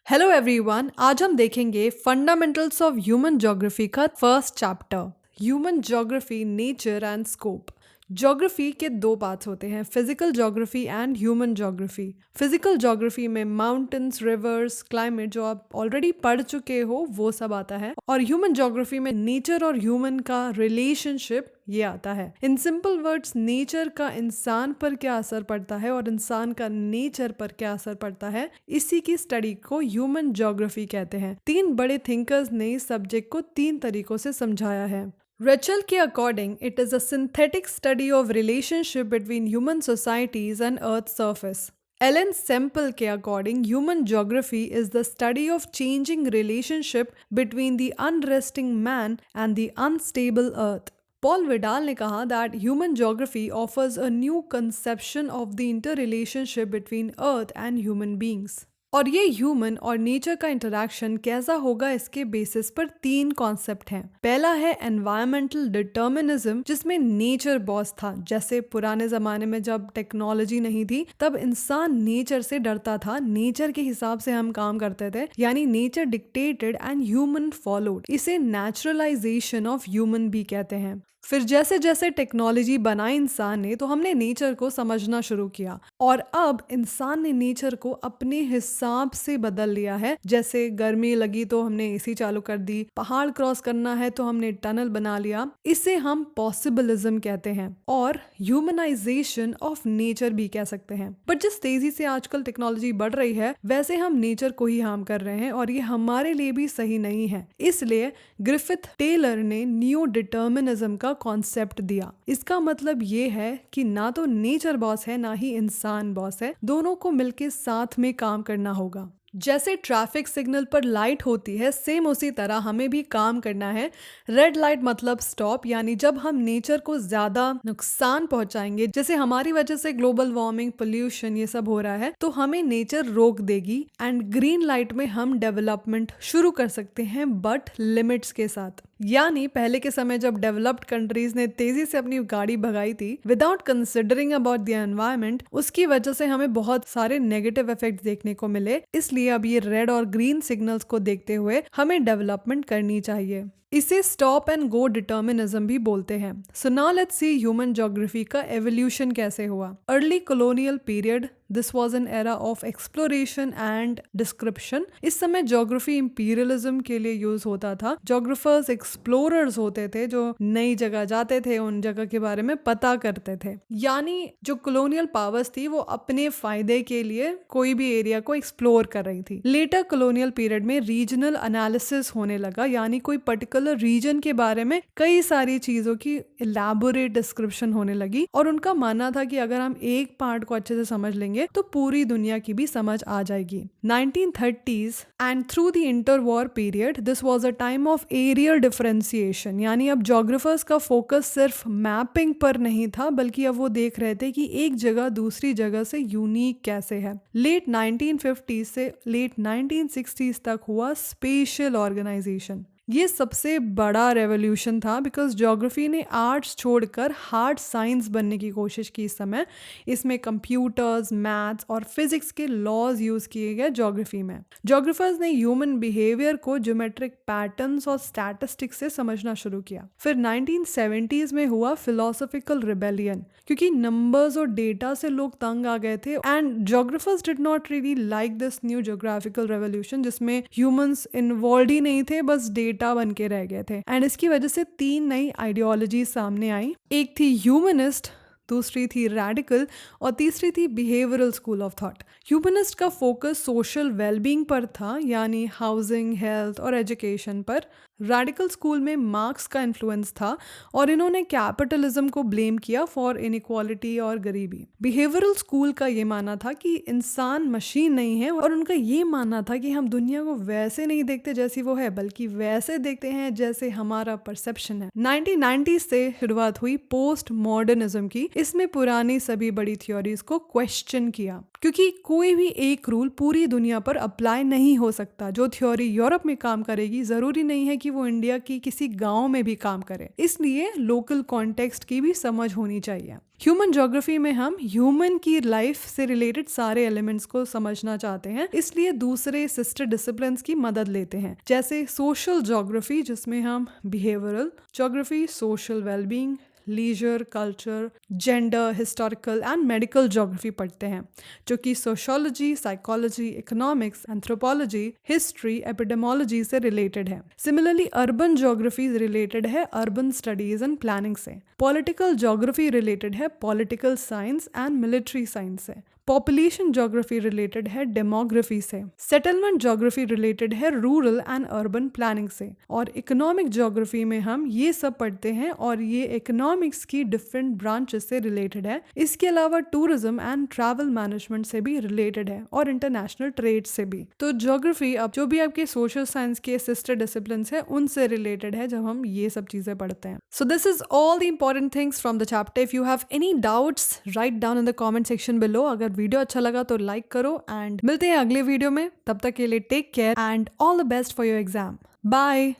Hello everyone, आज हम देखेंगे फंडामेंटल्स ऑफ ह्यूमन ज्योग्राफी का first chapter. Human geography, nature and scope. Geography के दो पार्ट्स होते हैं, physical geography and human geography. Physical geography में माउंटेन्स, रिवर्स, क्लाइमेट जो आप ऑलरेडी पढ़ चुके हो वो सब आता है, और ह्यूमन ज्योग्राफी में नेचर और ह्यूमन का रिलेशनशिप ये आता है। इन सिंपल वर्ड्स, नेचर का इंसान पर क्या असर पड़ता है और इंसान का नेचर पर क्या असर पड़ता है, इसी की स्टडी को ह्यूमन ज्योग्राफी कहते हैं। तीन बड़े थिंकर्स ने इस सब्जेक्ट को तीन तरीकों से समझाया है। रेचल के according it is a synthetic study of relationship between human societies and earth surface. Ellen Semple के according human geography is the study of changing relationship between the unresting man and the unstable earth. Paul Vidal ने कहा that human geography offers a new conception of the interrelationship between earth and human beings. और ये human और nature का interaction कैसा होगा, इसके basis पर तीन कॉन्सेप्ट हैं। पहला है एनवायरमेंटल डिटर्मिनिज्म, जिसमें नेचर बॉस था। जैसे पुराने जमाने में जब टेक्नोलॉजी नहीं थी तब इंसान नेचर से डरता था, नेचर के हिसाब से हम काम करते थे, यानी nature dictated and human followed. इसे नेचुरलाइजेशन ऑफ ह्यूमन भी कहते हैं। फिर जैसे जैसे टेक्नोलॉजी बनाई इंसान ने, तो हमने नेचर को समझना शुरू किया, और अब इंसान ने नेचर को अपने हिसाब से बदल लिया है। जैसे गर्मी लगी तो हमने एसी चालू कर दी, पहाड़ क्रॉस करना है तो हमने टनल बना लिया। इसे हम पॉसिबलिज्म कहते हैं और ह्यूमनाइजेशन ऑफ नेचर भी कह सकते हैं। बट जिस तेजी से आजकल टेक्नोलॉजी बढ़ रही है, वैसे हम नेचर को ही हार्म कर रहे हैं, और ये हमारे लिए भी सही नहीं है। इसलिए ग्रिफिथ टेलर ने न्यू डिटर्मिनिज्म का कॉन्सेप्ट दिया। इसका मतलब ये है कि ना तो नेचर बॉस है ना ही इंसान बॉस है, दोनों को मिलके साथ में काम करना होगा। जैसे ट्रैफिक सिग्नल पर लाइट होती है, सेम उसी तरह हमें भी काम करना है। रेड लाइट मतलब स्टॉप, यानी जब हम नेचर को ज्यादा नुकसान पहुंचाएंगे, जैसे हमारी वजह से ग्लोबल वार्मिंग, पोल्यूशन ये सब हो रहा है, तो हमें नेचर रोक देगी। एंड ग्रीन लाइट में हम डेवलपमेंट शुरू कर सकते हैं, बट लिमिट्स के साथ। यानी पहले के समय जब डेवलप्ड कंट्रीज ने तेजी से अपनी गाड़ी भगाई थी without considering about the environment, उसकी वजह से हमें बहुत सारे नेगेटिव इफेक्ट्स देखने को मिले। इसलिए अब ये रेड और ग्रीन सिग्नल्स को देखते हुए हमें डेवलपमेंट करनी चाहिए। इसे स्टॉप एंड गो डिटर्मिनिज्म भी बोलते हैं। So now let's see human geography का एवोल्यूशन कैसे हुआ। Early colonial period, this was an era of exploration and description. इस समय ज्योग्राफी इंपीरियलिज्म के लिए यूज होता था। ज्योग्राफर्स एक्सप्लोरर्स होते थे जो नई जगह जाते थे, उन जगह के बारे में पता करते थे। यानी जो कॉलोनियल पावर्स थी वो अपने फायदे के लिए कोई भी एरिया को एक्सप्लोर कर रही थी। लेटर कॉलोनियल पीरियड में रीजनल एनालिसिस होने लगा, यानी कोई पर्टिकुलर रीजन के बारे में कई सारी चीजों की इलैबोरेट डिस्क्रिप्शन होने लगी, और उनका मानना था कि अगर हम एक पार्ट को अच्छे से समझ लेंगे तो पूरी दुनिया की भी समझ आ जाएगी। 1930s and through the interwar period, this was a time of areal differentiation, यानी अब ज्योग्राफर्स का फोकस सिर्फ मैपिंग पर नहीं था, बल्कि अब वो देख रहे थे कि एक जगह दूसरी जगह से यूनिक कैसे है। लेट 1950s से लेट 1960s तक हुआ स्पेशल ऑर्गेनाइजेशन। ये सबसे बड़ा रेवोल्यूशन था, बिकॉज ज्योग्राफी ने आर्ट्स छोड़कर हार्ड साइंस बनने की कोशिश की इस समय। इसमें कंप्यूटर्स, मैथ्स और फिजिक्स के लॉज यूज किए गए ज्योग्राफी में। ज्योग्राफर्स ने ह्यूमन बिहेवियर को ज्योमेट्रिक पैटर्न्स और स्टैटिस्टिक्स से समझना शुरू किया। फिर 1970s में हुआ फिलोसॉफिकल रिबेलियन, क्योंकि नंबर्स और डेटा से लोग तंग आ गए थे, and geographers did not really like this new geographical revolution, जिसमें ह्यूमंस इन्वॉल्व ही नहीं थे, बस डेटा बन के रह गए थे। एंड इसकी वजह से तीन नई आइडियोलॉजी सामने आई। एक थी ह्यूमनिस्ट, दूसरी थी रैडिकल, और तीसरी थी behavioural school of thought. Humanist का फोकस सोशल वेलबींग पर था, यानी हाउसिंग, हेल्थ और एजुकेशन पर। रैडिकल स्कूल में मार्क्स का इन्फ्लुएंस था, और इन्होंने कैपिटलिज्म को ब्लेम किया फॉर इनइक्वालिटी और गरीबी। बिहेवियरल स्कूल का ये मानना था कि इंसान मशीन नहीं है, और उनका ये मानना था कि हम दुनिया को वैसे नहीं देखते जैसी वो है, बल्कि वैसे देखते हैं जैसे हमारा परसेप्शन है। 1990s से शुरुआत हुई पोस्ट मॉडर्निज्म की। इसमें पुरानी सभी बड़ी थ्योरीज को क्वेश्चन किया। क्योंकि कोई भी एक रूल पूरी दुनिया पर अप्लाई नहीं हो सकता। जो थ्योरी यूरोप में काम करेगी ज़रूरी नहीं है कि वो इंडिया की किसी गांव में भी काम करे, इसलिए लोकल कॉन्टेक्स्ट की भी समझ होनी चाहिए। ह्यूमन ज्योग्राफी में हम ह्यूमन की लाइफ से रिलेटेड सारे एलिमेंट्स को समझना चाहते हैं, इसलिए दूसरे सिस्टर डिसिप्लिन्स की मदद लेते हैं, जैसे सोशल ज्योग्राफी जिसमें हम behavioural geography, social wellbeing, leisure, culture, gender, historical and medical geography पढ़ते हैं, जो कि sociology, psychology, economics, anthropology, history, epidemiology से रिलेटेड है। सिमिलरली अर्बन ज्योग्राफी रिलेटेड है अर्बन स्टडीज एंड प्लानिंग से। पॉलिटिकल ज्योग्राफी रिलेटेड है political science and military science से। पॉपुलेशन ज्योग्राफी रिलेटेड है डेमोग्राफी से। सेटलमेंट ज्योग्राफी रिलेटेड है रूरल एंड अर्बन प्लानिंग से। और इकोनॉमिक ज्योग्राफी में हम ये सब पढ़ते हैं और ये इकोनॉमिक्स की डिफरेंट ब्रांचेस से रिलेटेड है। इसके अलावा टूरिज्म एंड ट्रैवल मैनेजमेंट से भी रिलेटेड है और इंटरनेशनल ट्रेड से भी। तो ज्योग्राफी अब जो भी आपके सोशल साइंस के सिस्टर डिसिप्लिन्स है उनसे रिलेटेड है जब हम ये सब चीजें पढ़ते हैं। So this is all the important things from the chapter. If you have any doubts write down in the comment section below. अगर वीडियो अच्छा लगा तो लाइक करो एंड मिलते हैं अगले वीडियो में। तब तक के लिए take care and all the best for your exam. Bye.